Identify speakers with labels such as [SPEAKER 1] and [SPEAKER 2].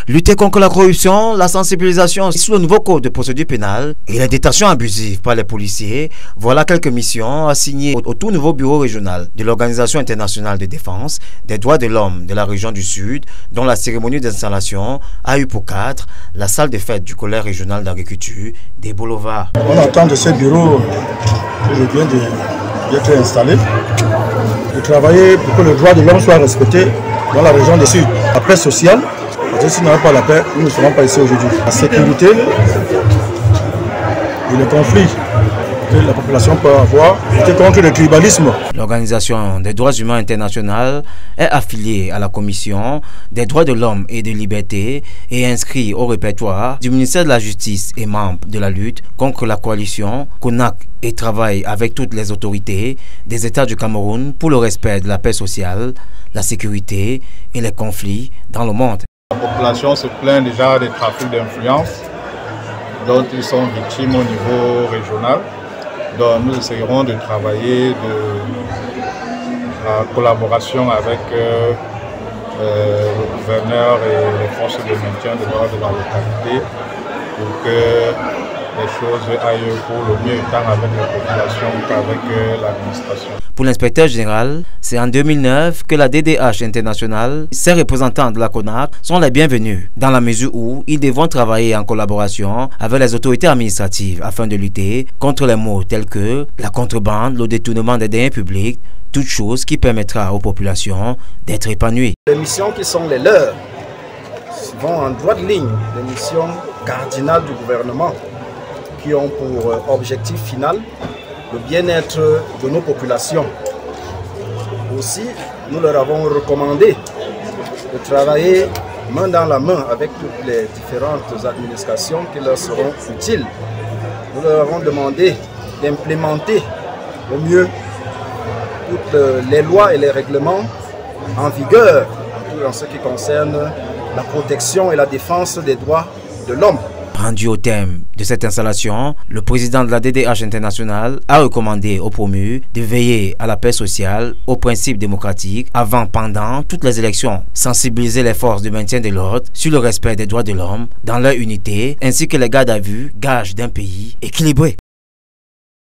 [SPEAKER 1] Lutter contre la corruption, la sensibilisation sous le nouveau code de procédure pénale et la détention abusive par les policiers, voilà quelques missions assignées au tout nouveau bureau régional de l'Organisation internationale de défense des droits de l'homme de la région du Sud, dont la cérémonie d'installation a eu pour cadre la salle de fête du collège régional d'agriculture des Boulevards.
[SPEAKER 2] On attend de ce bureau qui vient d'être installé de travailler pour que le droit de l'homme soit respecté dans la région du Sud. La paix sociale, parce que si nous n'avons pas la paix, nous ne serons pas ici aujourd'hui. La sécurité et le conflit que la population peut avoir, lutter contre le tribalisme.
[SPEAKER 1] L'Organisation des droits humains internationale est affiliée à la Commission des droits de l'homme et des libertés et inscrit au répertoire du ministère de la Justice et membre de la lutte contre la coalition CONAC et travaille avec toutes les autorités des États du Cameroun pour le respect de la paix sociale, la sécurité et les conflits dans le monde.
[SPEAKER 3] La population se plaint déjà des trafics d'influence dont ils sont victimes au niveau régional. Donc nous essayerons de travailler de la collaboration avec le gouverneur et les forces de maintien de l'ordre de la localité pour que les choses aillent pour le mieux tant avec la population qu'avec l'administration.
[SPEAKER 1] Pour l'inspecteur général, c'est en 2009 que la DDH internationale, ses représentants de la CONAC sont les bienvenus dans la mesure où ils devront travailler en collaboration avec les autorités administratives afin de lutter contre les maux tels que la contrebande, le détournement des deniers publics, toute chose qui permettra aux populations d'être épanouies.
[SPEAKER 4] Les missions qui sont les leurs vont en droite ligne des missions cardinales du gouvernement qui ont pour objectif final le bien-être de nos populations. Aussi, nous leur avons recommandé de travailler main dans la main avec toutes les différentes administrations qui leur seront utiles. Nous leur avons demandé d'implémenter au mieux toutes les lois et les règlements en vigueur en ce qui concerne la protection et la défense des droits de l'homme.
[SPEAKER 1] Rendu au terme de cette installation, le président de la DDH internationale a recommandé aux promus de veiller à la paix sociale, aux principes démocratiques, avant, pendant toutes les élections, sensibiliser les forces de maintien de l'ordre sur le respect des droits de l'homme dans leur unité, ainsi que les gardes à vue, gages d'un pays équilibré.